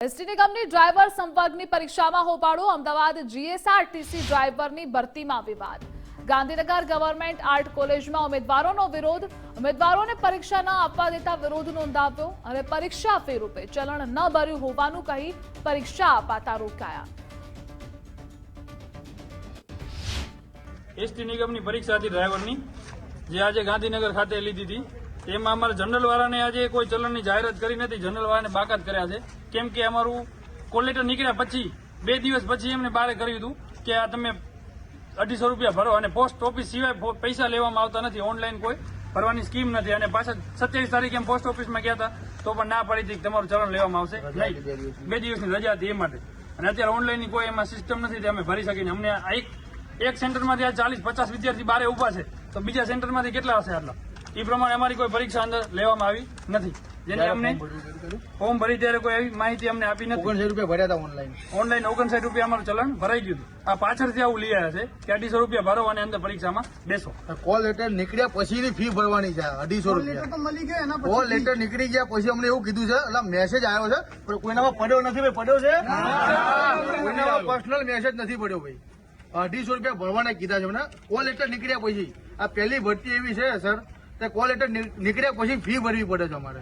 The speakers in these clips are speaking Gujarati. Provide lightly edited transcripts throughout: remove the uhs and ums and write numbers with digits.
એસટી નિગમની ડ્રાઈવર સંપર્કની પરીક્ષામાં હોબાળો. અમદાવાદ જીએસઆરટીસી ડ્રાઈવરની ભરતીમાં વિવાદ. ગાંધીનગર ગવર્મેન્ટ આર્ટ કોલેજમાં ઉમેદવારોનો વિરોધ. ઉમેદવારોને પરીક્ષા ન આપવા દેતા વિરોધ નોંધાવ્યો અને પરીક્ષા ફી રૂપે ચલણ ન ભર્યું હોવાનું કહી પરીક્ષા અપાતા રોકાયા. એસટી નિગમની પરીક્ષા હતી ડ્રાઈવરની, જે આજે ગાંધીનગર ખાતે લીધી હતી. એમાં અમારા જનરલ વાળાને આજે કોઈ ચલણની જાહેરાત કરી નથી. જનરલ વાળાને બાકાત કર્યા છે, કેમ કે અમારું કોલ લેટર નીકળ્યા પછી 2 દિવસ પછી એમને બારે કર્યું હતું કે આ તમે 250 રૂપિયા ભરો અને પોસ્ટ ઓફિસ સિવાય પૈસા લેવામાં આવતા નથી. ઓનલાઈન કોઈ ભરવાની સ્કીમ નથી. અને પાછા 27 તારીખે પોસ્ટ ઓફિસમાં ગયા હતા તો પણ ના પડી હતી કે તમારું ચલણ લેવામાં આવશે નહીં. 2 દિવસની રજા હતી એ માટે. અને અત્યારે ઓનલાઈનની કોઈ એમાં સિસ્ટમ નથી તે અમે ભરી શકીને. અમને એક સેન્ટરમાંથી આ 40-50 વિદ્યાર્થી બારે ઉભા છે, તો બીજા સેન્ટરમાંથી કેટલા હશે આટલા? એ પ્રમાણે અમારી કોઈ પરીક્ષા અંદર લેવામાં આવી નથી. જેને અમને ફોર્મ ભરી ત્યારે કોઈ એવી માહિતી અમને આપી નથી. 59 રૂપિયા ભર્યા હતા ઓનલાઈન 59 રૂપિયા અમારું ચલણ ભરાઈ ગયું હતું. આ પાછળથી આવું લઈ આવ્યા છે કે 250 રૂપિયા ભરો અને અંદર પરીક્ષામાં બેસો. કોલ લેટર નીકળ્યા પછીની ફી ભરવાની છે 250 રૂપિયા. કોલ લેટર નીકળી ગયા પછી અમને એવું કીધું છે, એટલે મેસેજ આવ્યો છે પણ કોઈનામાં પડ્યો નથી. ભાઈ પડ્યો છે? કોઈનામાં પર્સનલ મેસેજ નથી પડ્યો ભાઈ. 250 રૂપિયા ભરવાના કીધા છે મને. કોલ લેટર નીકળ્યા પછી આ પહેલી ભરતી એવી છે સર, તે કોલ લેટર નીકળ્યા પછી ફી ભરવી પડે છે અમારે.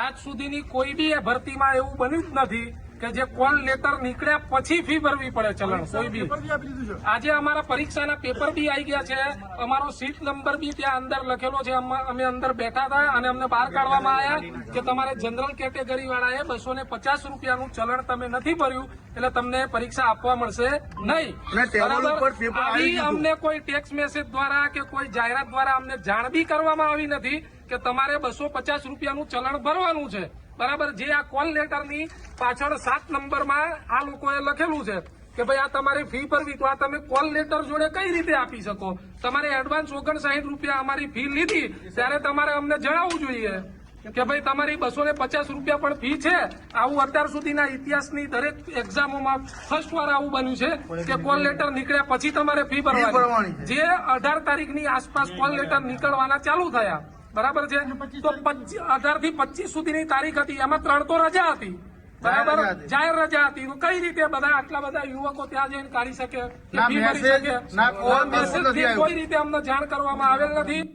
આજ સુધીની કોઈ બી ભરતીમાં એવું બન્યું જ નથી કે જે કોલ લેટર નીકળ્યા પછી ફી ભરવી પડે ચલણ કોઈ બી. આજે અમારા પરીક્ષાના પેપર બી આવી ગયા છે, અમારો સીટ નંબર બી ત્યાં અંદર લખેલો છે. અમે અંદર બેઠા હતા અને અમને બહાર કાઢવામાં આવ્યા કે તમારે જનરલ કેટેગરી વાળાએ 250 રૂપિયાનું ચલણ તમે નથી ભર્યું એટલે તમને પરીક્ષા આપવા મળશે નહીં. આવી અમને કોઈ ટેક્સ મેસેજ દ્વારા કે કોઈ જાહેરાત દ્વારા અમને જાણ બી કરવામાં આવી નથી કે તમારે 250 રૂપિયાનું ચલણ ભરવાનું છે. બરાબર. જે આ કોલ લેટરની પાછળ 7 નંબરમાં આ લોકોએ લખેલું છે કે ભાઈ આ તમારી ફી ભરવી, તો આ તમે કોલ લેટર જોડે કઈ રીતે આપી શકો? તમારે એડવાન્સ 59 રૂપિયા અમારી ફી લીધી ત્યારે તમારે અમને જણાવવું જોઈએ કે ભાઈ તમારી 250 રૂપિયા પણ ફી છે. આવું અત્યાર સુધીના ઇતિહાસની દરેક એક્ઝામોમાં ફર્સ્ટ વાર આવું બન્યું છે કે કોલ લેટર નીકળ્યા પછી તમારે ફી ભરવાની. જે 18 તારીખની આસપાસ કોલ લેટર નીકળવાના ચાલુ થયા. બરાબર છે. તો 18 થી 25 સુધીની તારીખ હતી, એમાં 3 તો રજા હતી. બરાબર, જાહેર રજા હતી. તો કઈ રીતે બધા આટલા બધા યુવકો ત્યાં જઈને કાઢી શકે? કોઈ રીતે અમને જાણ કરવામાં આવેલ નથી.